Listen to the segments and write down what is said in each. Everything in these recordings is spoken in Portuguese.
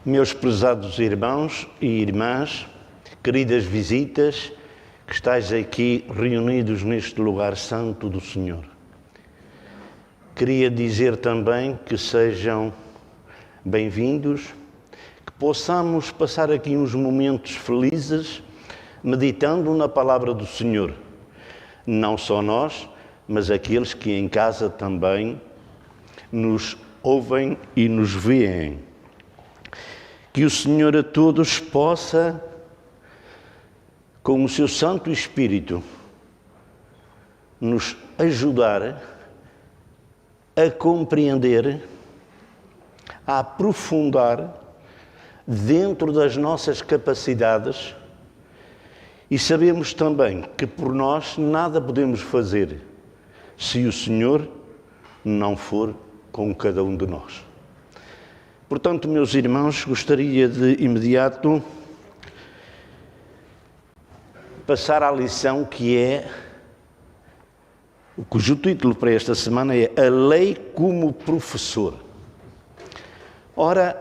Meus prezados irmãos e irmãs, queridas visitas, que estáis aqui reunidos neste lugar santo do Senhor. Queria dizer também que sejam bem-vindos, que possamos passar aqui uns momentos felizes, meditando na palavra do Senhor. Não só nós, mas aqueles que em casa também nos ouvem e nos veem. Que o Senhor a todos possa, com o seu Santo Espírito, nos ajudar a compreender, a aprofundar dentro das nossas capacidades, e sabemos também que por nós nada podemos fazer se o Senhor não for com cada um de nós. Portanto, meus irmãos, gostaria de imediato passar à lição cujo título para esta semana é A Lei como Professor. Ora,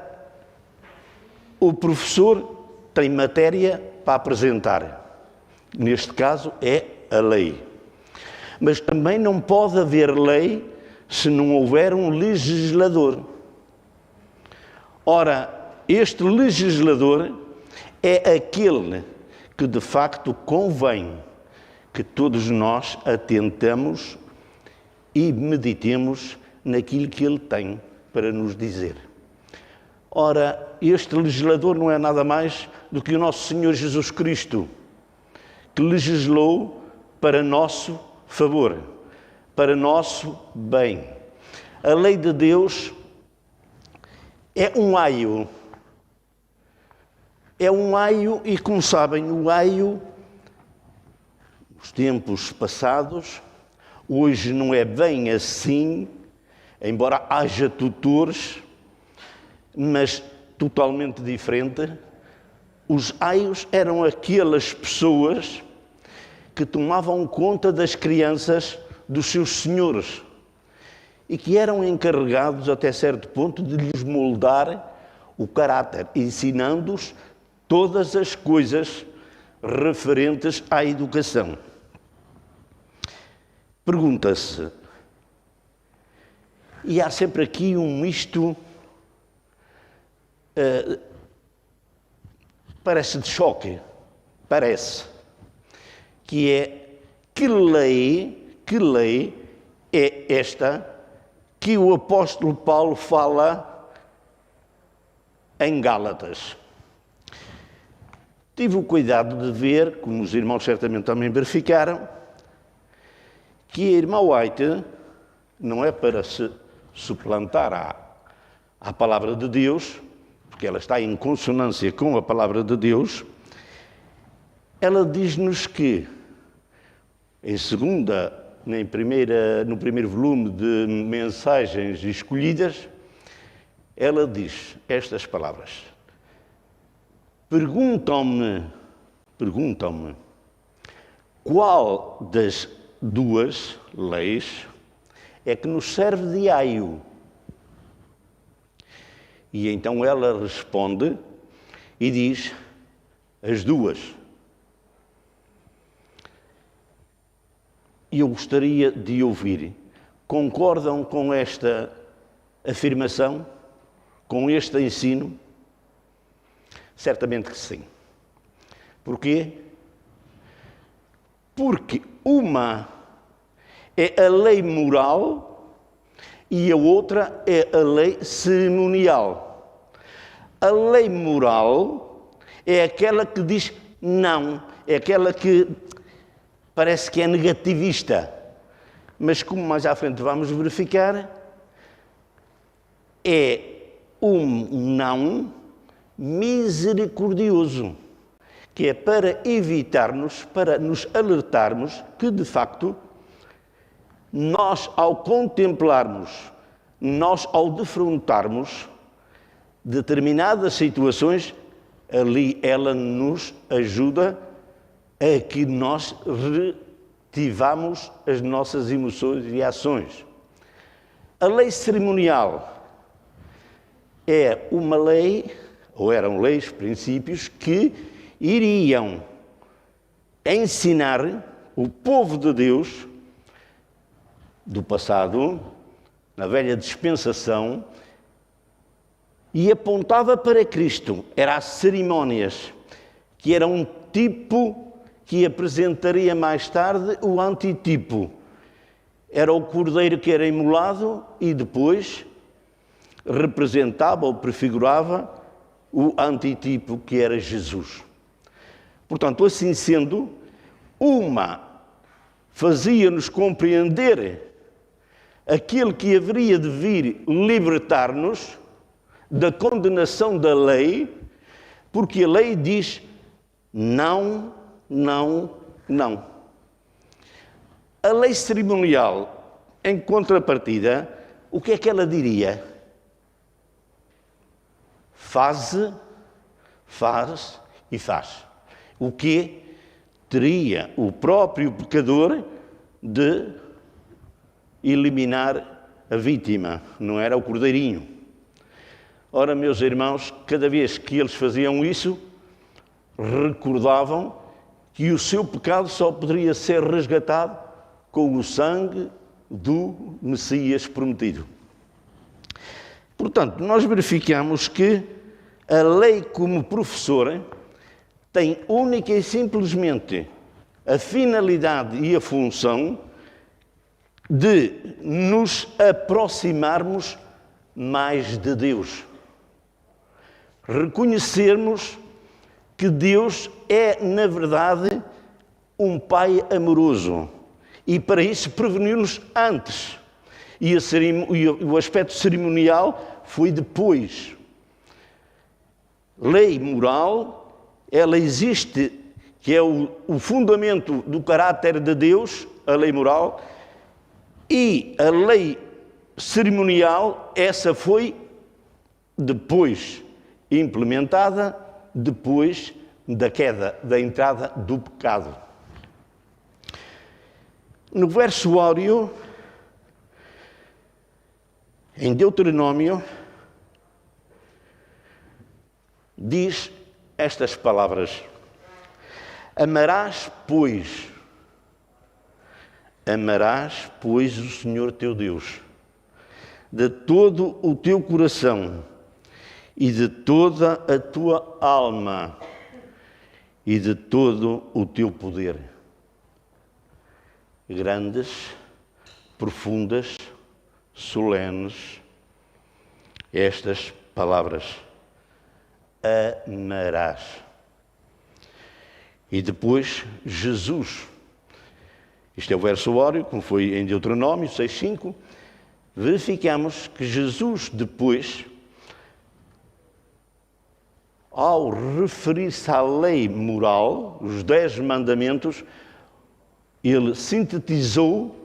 o professor tem matéria para apresentar. Neste caso é a lei. Mas também não pode haver lei se não houver um legislador. Ora, este legislador é aquele que de facto convém que todos nós atentamos e meditemos naquilo que ele tem para nos dizer. Ora, este legislador não é nada mais do que o nosso Senhor Jesus Cristo, que legislou para nosso favor, para nosso bem. A lei de Deus é um aio. É um aio e, como sabem, o aio, nos tempos passados, hoje não é bem assim, embora haja tutores, mas totalmente diferente. Os aios eram aquelas pessoas que tomavam conta das crianças dos seus senhores e que eram encarregados, até certo ponto, de lhes moldar o caráter, ensinando-os todas as coisas referentes à educação. Pergunta-se, e há sempre aqui um misto, parece de choque, que é que lei é esta que o apóstolo Paulo fala em Gálatas. Tive o cuidado de ver, como os irmãos certamente também verificaram, que a irmã White não é para se suplantar à palavra de Deus, porque ela está em consonância com a palavra de Deus. Ela diz-nos que, no primeiro volume de mensagens escolhidas, ela diz estas palavras. Perguntam-me qual das duas leis é que nos serve de aio. E então ela responde e diz as duas. E eu gostaria de ouvir. Concordam com esta afirmação? Com este ensino? Certamente que sim. Porquê? Porque uma é a lei moral e a outra é a lei cerimonial. A lei moral é aquela que diz não, é aquela que parece que é negativista, mas como mais à frente vamos verificar, é um não misericordioso, que é para evitarmos, para nos alertarmos que, de facto, nós, ao contemplarmos, nós, ao defrontarmos determinadas situações, ali ela nos ajuda a que nós retivamos as nossas emoções e ações. A lei cerimonial é uma lei ou eram leis, princípios, que iriam ensinar o povo de Deus do passado, na velha dispensação, e apontava para Cristo. Eram as cerimónias, que era um tipo que apresentaria mais tarde o antitipo. Era o cordeiro que era imolado e depois representava ou prefigurava o antitipo que era Jesus. Portanto, assim sendo, uma fazia-nos compreender aquele que haveria de vir libertar-nos da condenação da lei, porque a lei diz não, não, não. A lei cerimonial, em contrapartida, o que é que ela diria? Faz e faz. O que teria o próprio pecador de eliminar a vítima, não era o cordeirinho. Ora, meus irmãos, cada vez que eles faziam isso, recordavam que o seu pecado só poderia ser resgatado com o sangue do Messias prometido. Portanto, nós verificamos que a lei, como professora, tem única e simplesmente a finalidade e a função de nos aproximarmos mais de Deus. Reconhecermos que Deus é, na verdade, um Pai amoroso. E para isso preveniu-nos antes. E o aspecto cerimonial foi depois. Lei moral, ela existe, que é o fundamento do caráter de Deus, a lei moral, e a lei cerimonial, essa foi depois implementada, depois da queda, da entrada do pecado. No verso áureo, em Deuteronômio, diz estas palavras: amarás, pois, o Senhor teu Deus, de todo o teu coração e de toda a tua alma e de todo o teu poder. Grandes, profundas, solenes, estas palavras. Amarás. E depois, Jesus. Isto é o verso áureo, como foi em Deuteronômio 6,5. Verificamos que Jesus, depois, ao referir-se à lei moral, os 10 mandamentos, ele sintetizou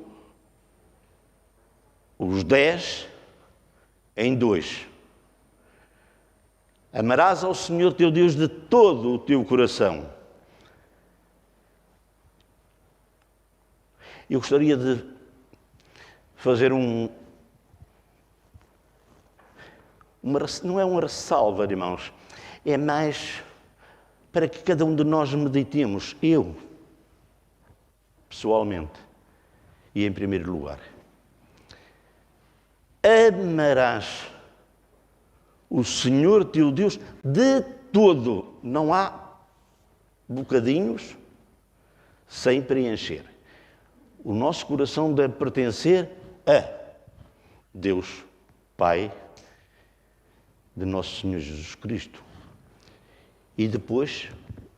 os 10 em 2. Amarás ao Senhor teu Deus de todo o teu coração. Eu gostaria de fazer não é uma ressalva, irmãos, é mais para que cada um de nós meditemos. Eu, pessoalmente, e em primeiro lugar, amarás o Senhor teu Deus de todo. Não há bocadinhos sem preencher. O nosso coração deve pertencer a Deus, Pai de nosso Senhor Jesus Cristo. E depois,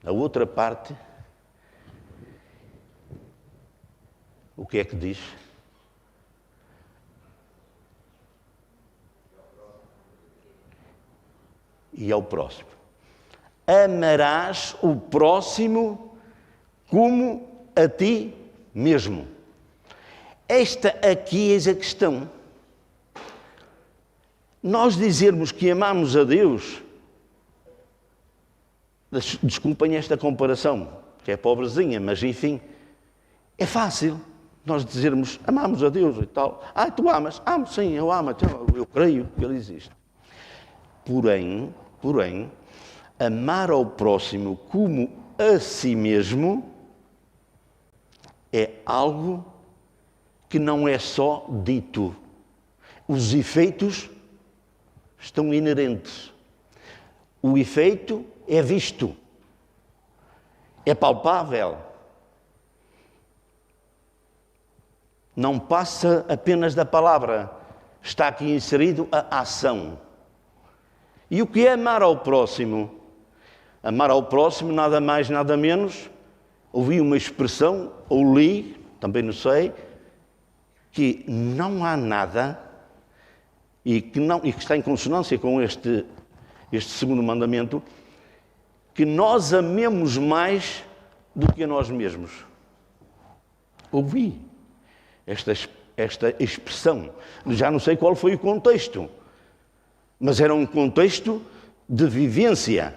a outra parte, o que é que diz? E ao próximo. Amarás o próximo como a ti mesmo. Esta aqui é a questão. Nós dizermos que amamos a Deus, desculpem esta comparação, que é pobrezinha, mas enfim, é fácil nós dizermos amamos a Deus e tal. Ah, tu amas? Amo, sim, eu amo, eu creio que Ele existe. Porém, amar ao próximo como a si mesmo é algo que não é só dito. Os efeitos estão inerentes. O efeito é visto, é palpável. Não passa apenas da palavra, está aqui inserido a ação. E o que é amar ao próximo? Amar ao próximo, nada mais, nada menos, ouvi uma expressão, ou li, também não sei, que não há nada e que está em consonância com este segundo mandamento, que nós amemos mais do que a nós mesmos. Ouvi esta expressão, já não sei qual foi o contexto, mas era um contexto de vivência.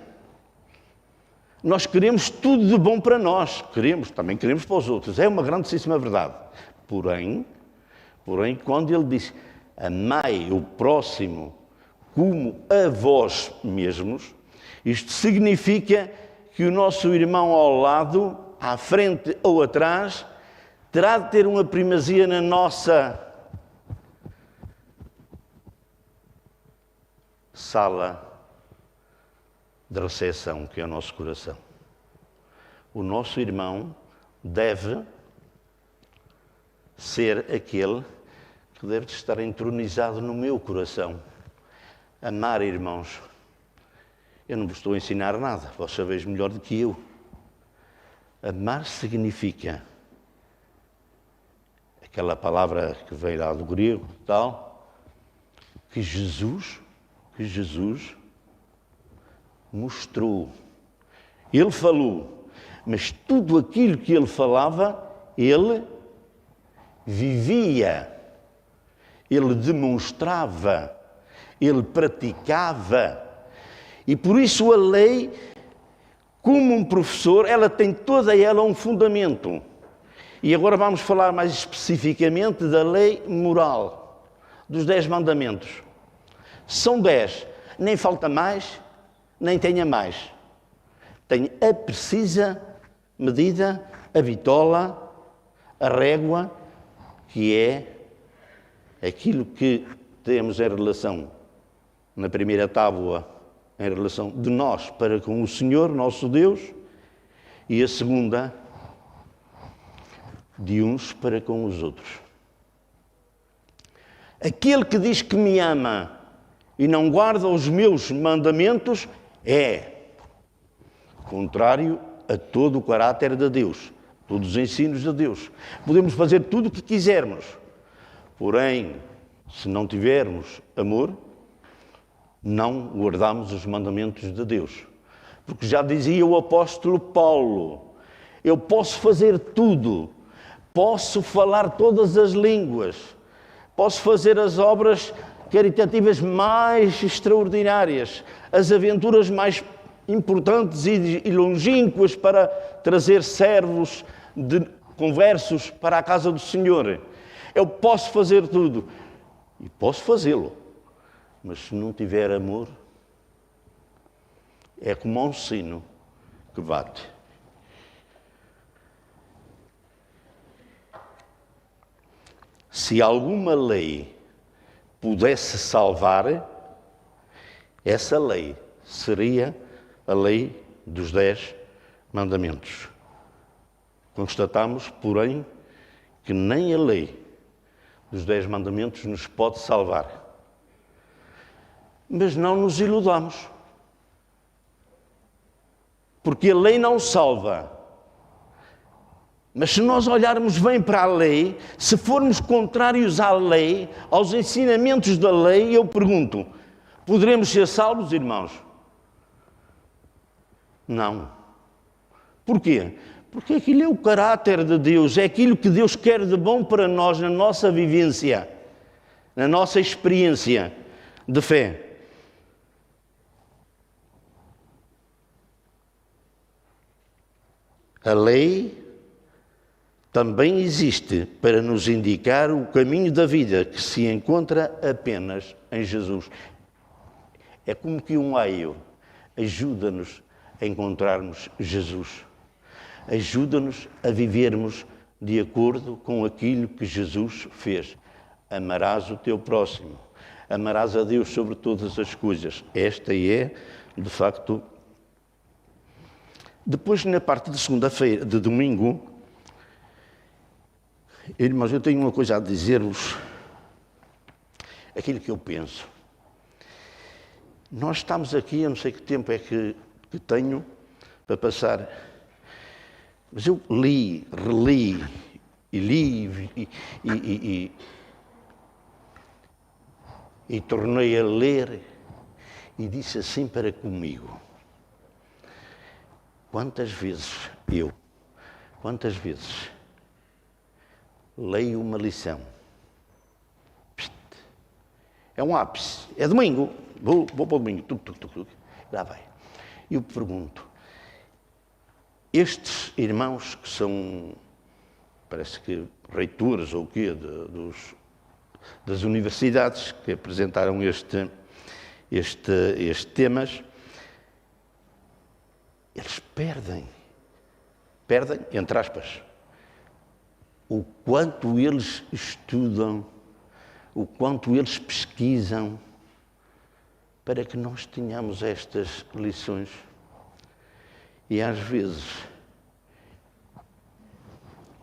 Nós queremos tudo de bom para nós, também queremos para os outros, é uma grandíssima verdade. Porém, quando ele diz, amai o próximo como a vós mesmos, isto significa que o nosso irmão ao lado, à frente ou atrás, terá de ter uma primazia na nossa sala de recepção, que é o nosso coração. O nosso irmão deve ser aquele que deve estar entronizado no meu coração. Amar, irmãos, eu não vos estou a ensinar nada, vós sabeis melhor do que eu. Amar significa aquela palavra que vem lá do grego, tal, que Jesus mostrou. Ele falou, mas tudo aquilo que ele falava, ele vivia, ele demonstrava, ele praticava. E por isso a lei, como um professor, ela tem toda ela um fundamento. E agora vamos falar mais especificamente da lei moral, dos 10 mandamentos. São 10, nem falta mais, nem tenha mais. Tem a precisa medida, a bitola, a régua, que é aquilo que temos em relação, na primeira tábua, em relação de nós para com o Senhor, nosso Deus, e a segunda, de uns para com os outros. Aquele que diz que me ama e não guarda os meus mandamentos é contrário a todo o caráter de Deus, todos os ensinos de Deus. Podemos fazer tudo o que quisermos, porém, se não tivermos amor, não guardamos os mandamentos de Deus. Porque já dizia o apóstolo Paulo, eu posso fazer tudo, posso falar todas as línguas, posso fazer as obras caritativas mais extraordinárias, as aventuras mais importantes e longínquas para trazer servos conversos para a casa do Senhor. Eu posso fazer tudo e posso fazê-lo, mas se não tiver amor, é como um sino que bate. Se alguma lei pudesse salvar, essa lei seria a lei dos 10 mandamentos. Constatamos, porém, que nem a lei dos 10 mandamentos nos pode salvar. Mas não nos iludamos. Porque a lei não salva. Mas se nós olharmos bem para a lei, se formos contrários à lei, aos ensinamentos da lei, eu pergunto, poderemos ser salvos, irmãos? Não. Porquê? Porque aquilo é o caráter de Deus, é aquilo que Deus quer de bom para nós na nossa vivência, na nossa experiência de fé. A lei também existe para nos indicar o caminho da vida que se encontra apenas em Jesus. É como que um aio. Ajuda-nos a encontrarmos Jesus. Ajuda-nos a vivermos de acordo com aquilo que Jesus fez. Amarás o teu próximo. Amarás a Deus sobre todas as coisas. Esta é, de facto... Depois, na parte de segunda-feira, de domingo, irmãos, eu tenho uma coisa a dizer-vos. Aquilo que eu penso. Nós estamos aqui, eu não sei que tempo é que tenho para passar, mas eu li, reli, e tornei a ler e disse assim para comigo: quantas vezes leio uma lição? É um ápice, é domingo, vou para o domingo, lá vai. Eu pergunto, estes irmãos que são, parece que reitores ou o quê, das universidades que apresentaram estes temas, eles perdem, entre aspas, o quanto eles estudam, o quanto eles pesquisam para que nós tenhamos estas lições. E às vezes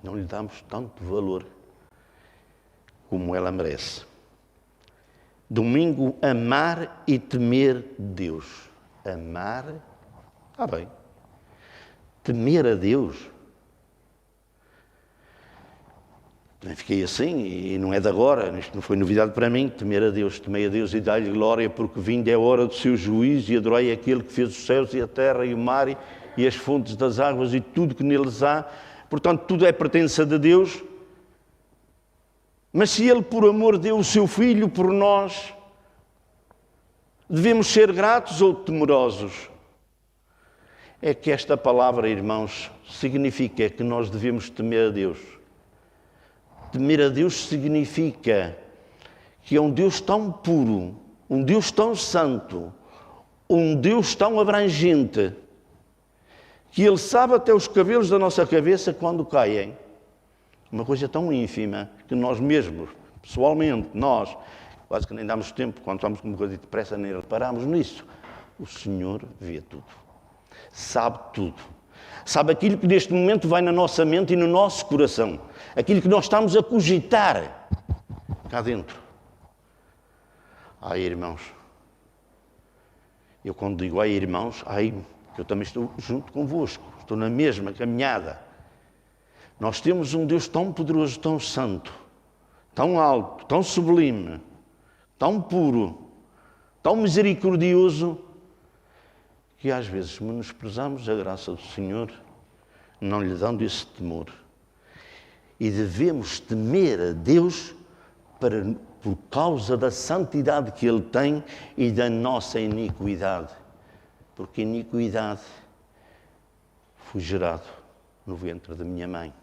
não lhe damos tanto valor como ela merece. Domingo, amar e temer Deus. Amar, está bem. Temer a Deus. Também fiquei assim, e não é de agora, isto não foi novidade para mim. Temer a Deus, temei a Deus e dai-lhe glória, porque vinda é a hora do seu juízo, e adorai aquele que fez os céus e a terra e o mar e as fontes das águas e tudo que neles há. Portanto, tudo é pertença de Deus. Mas se Ele, por amor, deu o seu Filho por nós, devemos ser gratos ou temerosos? É que esta palavra, irmãos, significa que nós devemos temer a Deus. Temer a Deus significa que é um Deus tão puro, um Deus tão santo, um Deus tão abrangente, que Ele sabe até os cabelos da nossa cabeça quando caem. Uma coisa tão ínfima que nós mesmos, pessoalmente, nós, quase que nem damos tempo, quando estamos com uma coisa depressa, nem reparamos nisso. O Senhor vê tudo, sabe tudo. Sabe aquilo que neste momento vai na nossa mente e no nosso coração. Aquilo que nós estamos a cogitar cá dentro. Ai, irmãos, eu quando digo ai, irmãos, ai, eu também estou junto convosco, estou na mesma caminhada. Nós temos um Deus tão poderoso, tão santo, tão alto, tão sublime, tão puro, tão misericordioso, que às vezes menosprezamos a graça do Senhor, não lhe dando esse temor. E devemos temer a Deus por causa da santidade que Ele tem e da nossa iniquidade. Porque iniquidade fui gerado no ventre da minha mãe.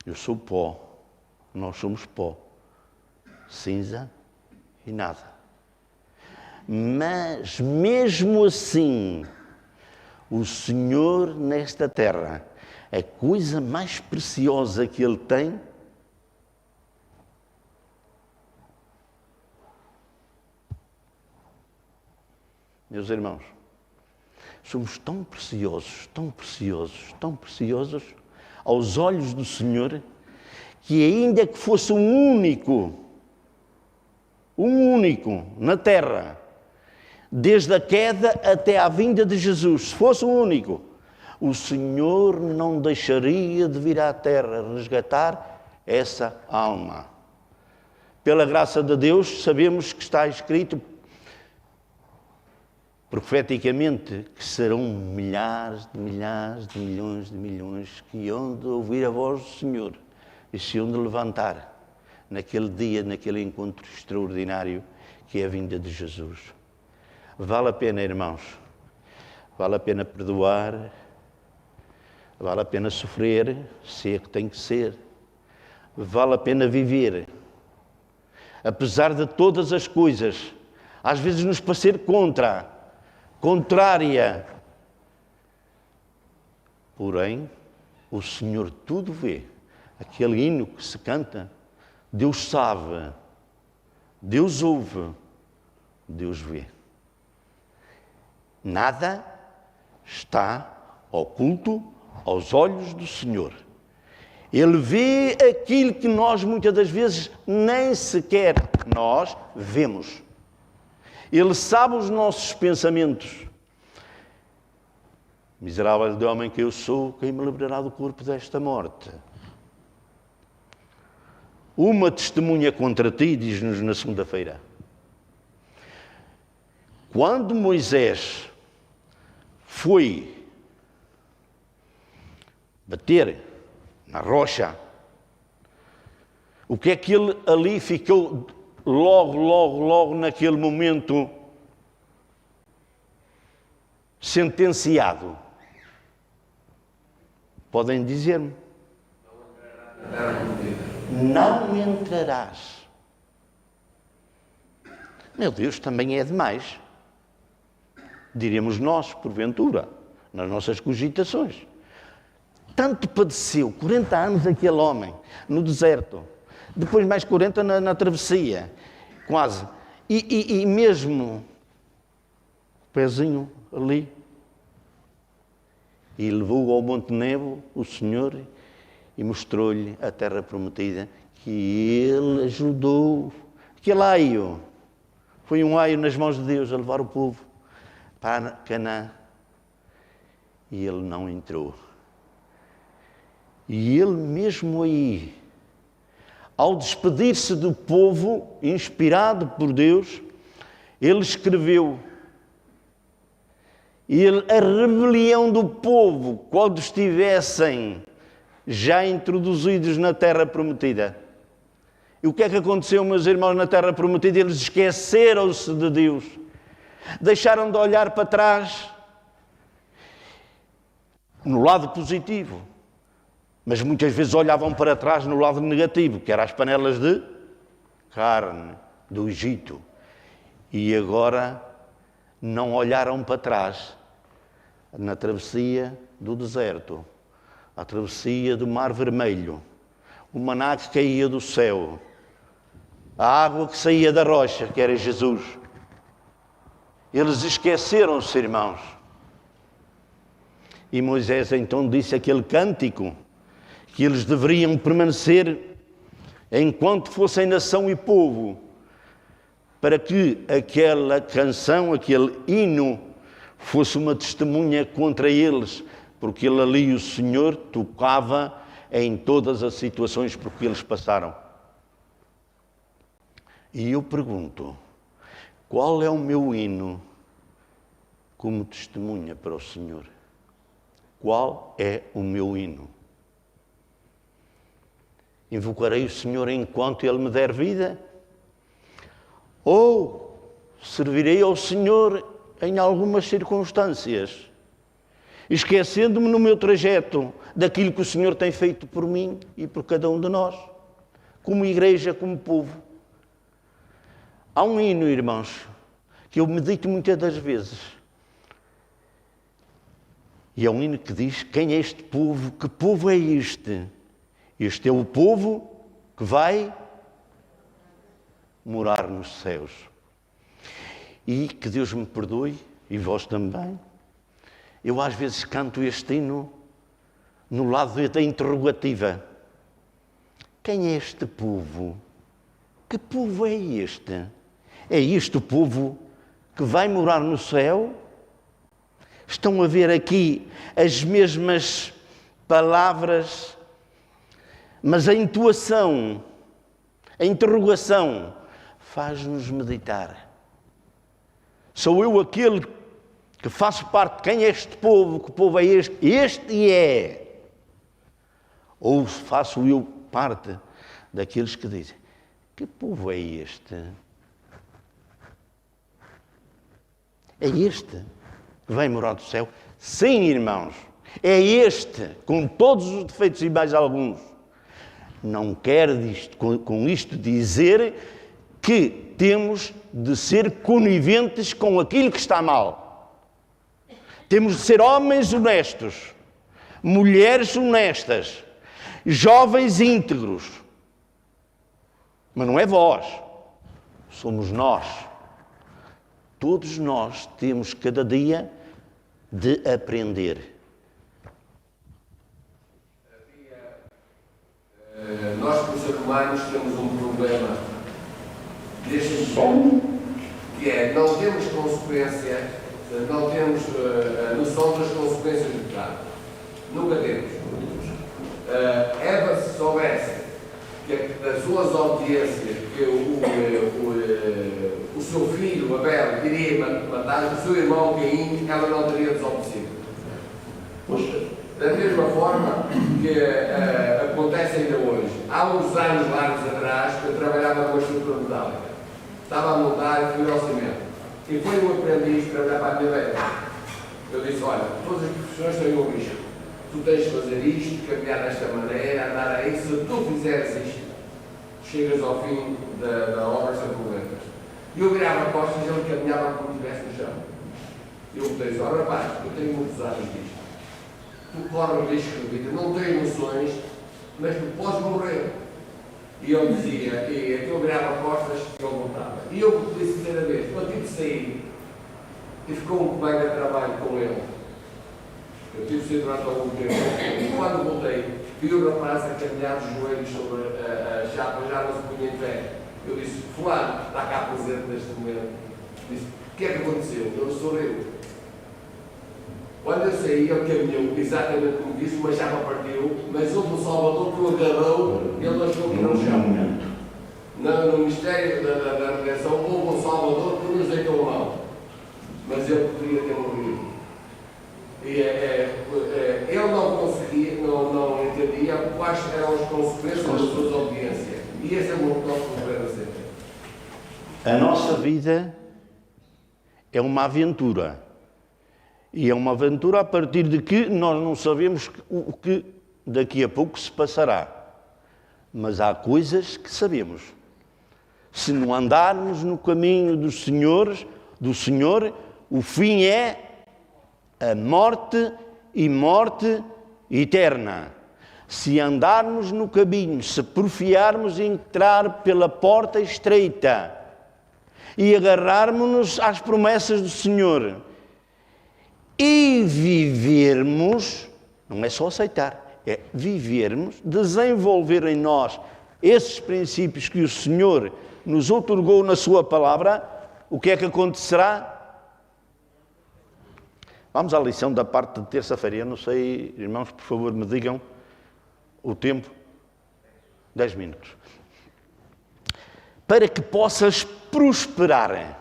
Eu sou pó, nós somos pó, cinza e nada. Mas, mesmo assim, o Senhor nesta terra, a coisa mais preciosa que Ele tem, meus irmãos, somos tão preciosos, tão preciosos, tão preciosos aos olhos do Senhor, que ainda que fosse um único na terra, desde a queda até à vinda de Jesus, se fosse um único, o Senhor não deixaria de vir à terra resgatar essa alma. Pela graça de Deus, sabemos que está escrito profeticamente que serão milhares de milhões de milhões que hão de ouvir a voz do Senhor e se hão de levantar naquele dia, naquele encontro extraordinário que é a vinda de Jesus. Vale a pena, irmãos, vale a pena perdoar, vale a pena sofrer, se é que tem que ser, vale a pena viver, apesar de todas as coisas, às vezes nos parecer contra, contrária. Porém, o Senhor tudo vê. Aquele hino que se canta, Deus sabe, Deus ouve, Deus vê. Nada está oculto aos olhos do Senhor. Ele vê aquilo que nós muitas das vezes nem sequer nós vemos. Ele sabe os nossos pensamentos. Miserável de homem que eu sou, quem me livrará do corpo desta morte? Uma testemunha contra ti, diz-nos na segunda-feira. Quando Moisés foi bater na rocha, o que é que ele ali ficou logo naquele momento sentenciado? Podem dizer-me? Não entrarás. Meu Deus, também é demais. Diríamos nós, porventura, nas nossas cogitações. Tanto padeceu, 40 anos aquele homem, no deserto. Depois mais 40 na travessia, quase. E mesmo o pezinho ali. E levou ao Monte Nebo o Senhor e mostrou-lhe a terra prometida que ele ajudou. Aquele aio foi um aio nas mãos de Deus a levar o povo para Canaã. E ele não entrou. E ele mesmo aí, ao despedir-se do povo, inspirado por Deus, ele escreveu: a rebelião do povo, quando estivessem já introduzidos na terra prometida. E o que é que aconteceu, meus irmãos, na terra prometida? Eles esqueceram-se de Deus. Deixaram de olhar para trás, no lado positivo. Mas muitas vezes olhavam para trás no lado negativo, que eram as panelas de carne do Egito. E agora não olharam para trás na travessia do deserto, a travessia do Mar Vermelho, o maná que caía do céu, a água que saía da rocha, que era Jesus. Eles esqueceram-se, irmãos. E Moisés então disse aquele cântico que eles deveriam permanecer enquanto fossem nação e povo, para que aquela canção, aquele hino, fosse uma testemunha contra eles, porque ele ali, o Senhor, tocava em todas as situações por que eles passaram. E eu pergunto, qual é o meu hino como testemunha para o Senhor? Qual é o meu hino? Invocarei o Senhor enquanto Ele me der vida? Ou servirei ao Senhor em algumas circunstâncias, esquecendo-me no meu trajeto daquilo que o Senhor tem feito por mim e por cada um de nós, como igreja, como povo? Há um hino, irmãos, que eu medito muitas das vezes. E é um hino que diz: quem é este povo? Que povo é este? Este é o povo que vai morar nos céus. E que Deus me perdoe, e vós também. Eu às vezes canto este hino no lado da interrogativa. Quem é este povo? Que povo é este? É este o povo que vai morar no céu? Estão a ver aqui as mesmas palavras, mas a intuação, a interrogação, faz-nos meditar. Sou eu aquele que faço parte de quem é este povo? Que povo é este? Este é. Ou faço eu parte daqueles que dizem: que povo é este? É este que vai morar do céu? Sim, irmãos, é este, com todos os defeitos e mais alguns. Não quero com isto dizer que temos de ser coniventes com aquilo que está mal. Temos de ser homens honestos, mulheres honestas, jovens íntegros. Mas não é vós, somos nós. Todos nós temos cada dia de aprender. Nós, como seres humanos, temos um problema deste tipo, que é não temos consequência, não temos noção das consequências do pecado. Nunca temos. Eva, se soubesse que das suas audiências que o seu filho, Abel, iria matar o seu irmão Caim, ela não teria desobedecido. Da mesma forma que acontece ainda hoje. Há uns anos largos atrás, eu trabalhava numa estrutura metálica. Estava a montar e fui ao cimento. E foi um aprendiz a trabalhar para a minha beira. Eu disse, olha, todas as profissões têm um risco. Tu tens de fazer isto, caminhar desta maneira, andar aí. Se tu fizeres isto, chegas ao fim da obra sem problemas. E eu virava costas e ele caminhava como se estivesse no chão. Eu disse, olha rapaz, eu tenho muitos anos disto. Tu corres risco de vida, não tens emoções, mas tu podes morrer. E eu dizia, e eu virava costas e ele voltava. E eu disse sinceramente, quando tive de sair, e ficou um colega de trabalho com ele. Eu tive de sair durante algum tempo. E quando voltei, vi o rapaz a caminhar os joelhos sobre a chapa, já não se punha em pé. Eu disse, fulano, está cá presente neste momento. Disse, o que é que aconteceu? Ele sorriu. Quando eu saí, ele caminhou exatamente como disse, uma chapa partiu, mas houve um Salvador que o agarrou e ele achou que não chão. No mistério da redenção, houve um Salvador que nos deitou a mão. Mas ele poderia ter morrido. E ele não conseguia, não entendia quais eram as consequências da sua obediência. E esse é o nosso problema sempre. A nossa vida é uma aventura. E é uma aventura a partir de que nós não sabemos o que daqui a pouco se passará. Mas há coisas que sabemos. Se não andarmos no caminho do Senhor, o fim é a morte e morte eterna. Se andarmos no caminho, se porfiarmos em entrar pela porta estreita e agarrarmos-nos às promessas do Senhor e vivermos, não é só aceitar, é vivermos, desenvolver em nós esses princípios que o Senhor nos outorgou na sua palavra, o que é que acontecerá? Vamos à lição da parte de terça-feira. Eu não sei, irmãos, por favor, me digam o tempo. 10 minutos. Para que possas prosperar.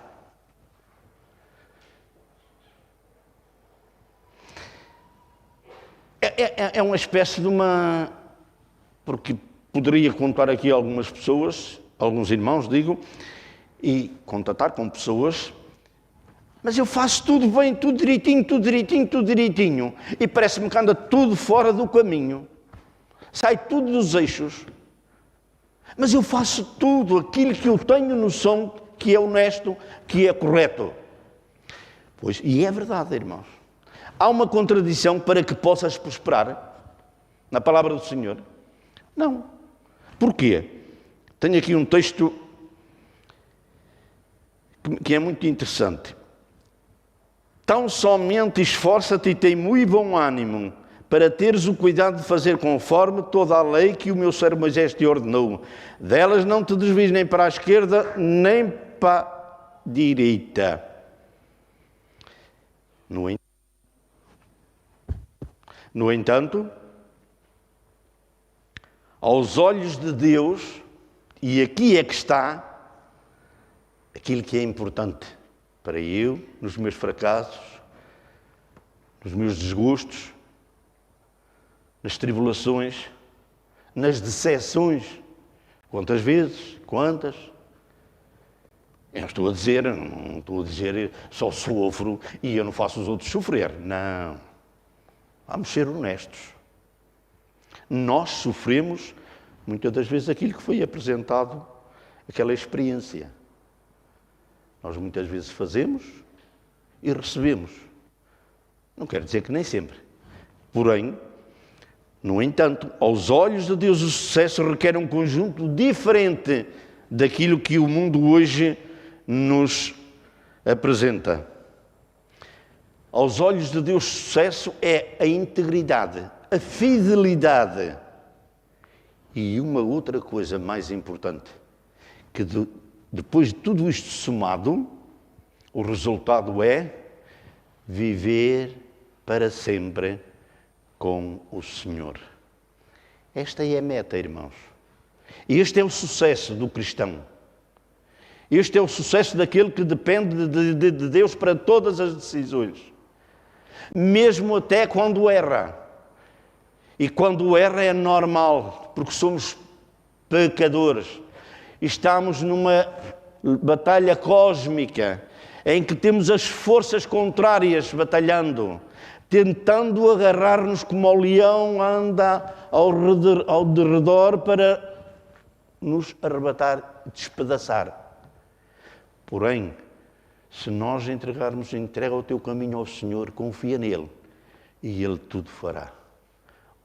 É uma espécie de uma... Porque poderia contar aqui algumas pessoas, alguns irmãos, digo, e contatar com pessoas, mas eu faço tudo bem, tudo direitinho, e parece-me que anda tudo fora do caminho. Sai tudo dos eixos. Mas eu faço tudo aquilo que eu tenho noção que é honesto, que é correto. Pois, e é verdade, irmãos. Há uma contradição para que possas prosperar na palavra do Senhor? Não. Porquê? Tenho aqui um texto que é muito interessante. Tão somente esforça-te e tem muito bom ânimo para teres o cuidado de fazer conforme toda a lei que o meu servo Moisés te ordenou. Delas não te desvies nem para a esquerda, nem para a direita. No entanto, aos olhos de Deus, e aqui é que está aquilo que é importante para eu, nos meus fracassos, nos meus desgostos, nas tribulações, nas decepções. Quantas vezes? Quantas? Eu não estou a dizer só sofro e eu não faço os outros sofrer. Não. Vamos ser honestos. Nós sofremos muitas das vezes aquilo que foi apresentado, aquela experiência. Nós muitas vezes fazemos e recebemos. Não quer dizer que nem sempre. Porém, no entanto, aos olhos de Deus, o sucesso requer um conjunto diferente daquilo que o mundo hoje nos apresenta. Aos olhos de Deus, sucesso é a integridade, a fidelidade. E uma outra coisa mais importante, que depois de tudo isto somado, o resultado é viver para sempre com o Senhor. Esta é a meta, irmãos. Este é o sucesso do cristão. Este é o sucesso daquele que depende de Deus para todas as decisões. Mesmo até quando erra. E quando erra é normal, porque somos pecadores. Estamos numa batalha cósmica, em que temos as forças contrárias batalhando, tentando agarrar-nos como o leão anda ao derredor para nos arrebatar, despedaçar. Porém, se nós entrega o teu caminho ao Senhor, confia nele e Ele tudo fará.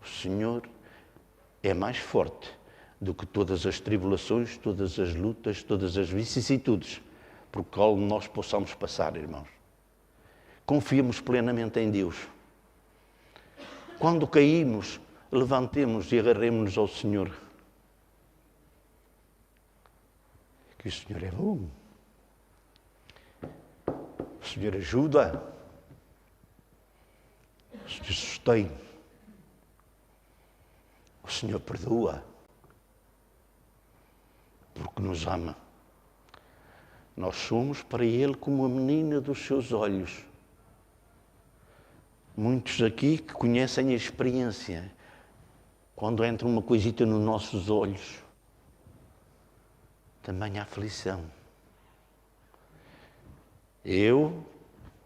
O Senhor é mais forte do que todas as tribulações, todas as lutas, todas as vicissitudes por qual nós possamos passar, irmãos. Confiemos plenamente em Deus. Quando caímos, levantemos e agarremos-nos ao Senhor. Que o Senhor é bom. O Senhor ajuda. O Senhor sustém. O Senhor perdoa. Porque nos ama. Nós somos para Ele como a menina dos seus olhos. Muitos aqui que conhecem a experiência. Quando entra uma coisita nos nossos olhos, também há aflição. Eu,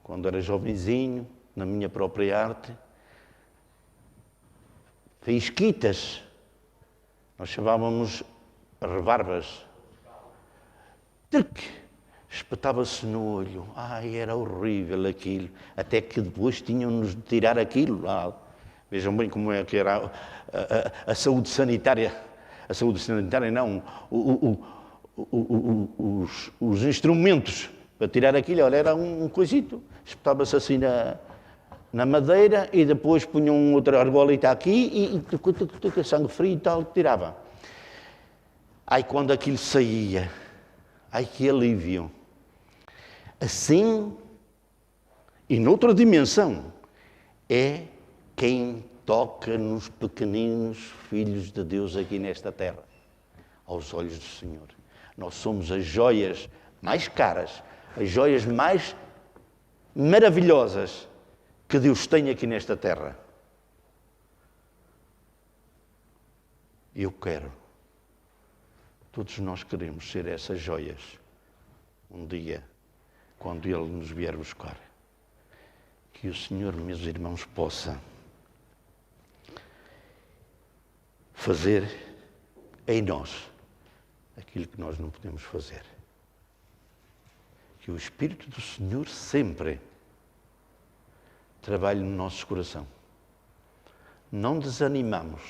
quando era jovenzinho, na minha própria arte, fiz quitas. Nós chamávamos rebarbas. Espetava-se no olho. Ai, era horrível aquilo. Até que depois tinham-nos de tirar aquilo lá. Vejam bem como é que era a saúde sanitária. A saúde sanitária não. Os instrumentos para tirar aquilo. Olha, era um coisito. Espetava-se assim na madeira e depois punham outra argolita aqui e sangue frio e tal, tirava. Ai, quando aquilo saía. Ai, que alívio. Assim, e noutra dimensão, é quem toca nos pequeninos filhos de Deus aqui nesta terra, aos olhos do Senhor. Nós somos as joias mais caras, as joias mais maravilhosas que Deus tem aqui nesta terra. Eu quero. Todos nós queremos ser essas joias um dia, quando Ele nos vier buscar. Que o Senhor, meus irmãos, possa fazer em nós aquilo que nós não podemos fazer. Que o Espírito do Senhor sempre trabalhe no nosso coração. Não desanimamos.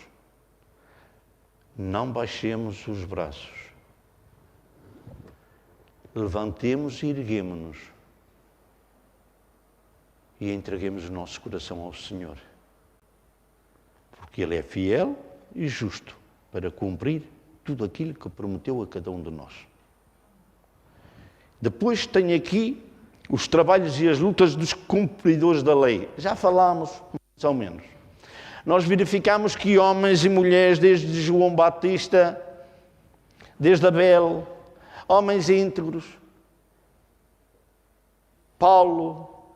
Não baixemos os braços. Levantemos e erguemo-nos. E entreguemos o nosso coração ao Senhor. Porque Ele é fiel e justo para cumprir tudo aquilo que prometeu a cada um de nós. Depois tem aqui os trabalhos e as lutas dos cumpridores da lei. Já falámos, mais ou menos. Nós verificamos que homens e mulheres, desde João Batista, desde Abel, homens íntegros, Paulo,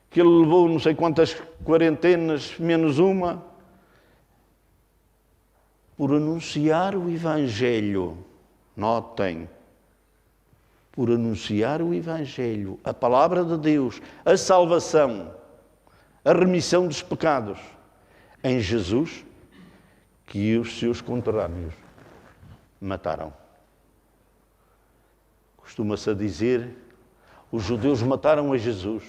que ele levou não sei quantas quarentenas, menos uma, por anunciar o Evangelho. Notem, por anunciar o Evangelho, a palavra de Deus, a salvação, a remissão dos pecados, em Jesus, que os seus conterrâneos mataram. Costuma-se a dizer, os judeus mataram a Jesus.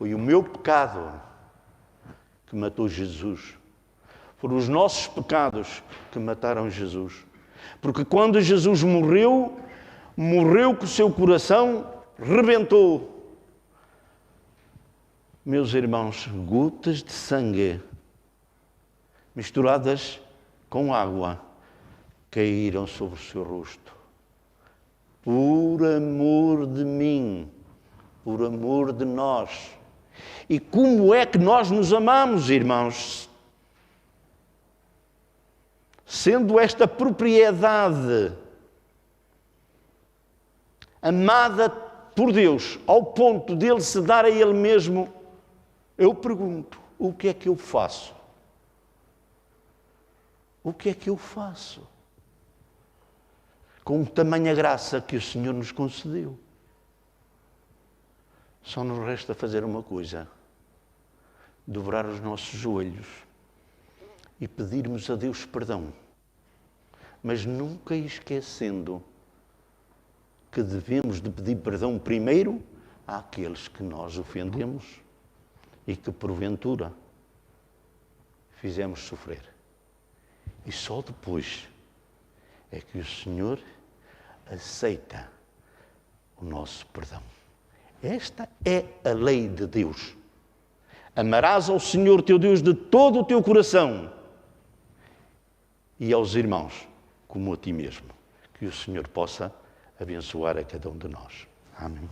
Foi o meu pecado que matou Jesus. Foram os nossos pecados que mataram Jesus. Porque quando Jesus morreu, morreu com o seu coração rebentou. Meus irmãos, gotas de sangue misturadas com água caíram sobre o seu rosto. Por amor de mim, por amor de nós. E como é que nós nos amamos, irmãos? Sendo esta propriedade amada por Deus, ao ponto de Ele se dar a Ele mesmo, eu pergunto, o que é que eu faço? O que é que eu faço com tamanha graça que o Senhor nos concedeu? Só nos resta fazer uma coisa: dobrar os nossos joelhos e pedirmos a Deus perdão, mas nunca esquecendo que devemos de pedir perdão primeiro àqueles que nós ofendemos e que porventura fizemos sofrer. E só depois é que o Senhor aceita o nosso perdão. Esta é a lei de Deus. Amarás ao Senhor teu Deus de todo o teu coração e aos irmãos como a ti mesmo. Que o Senhor possa abençoar a cada um de nós. Amém.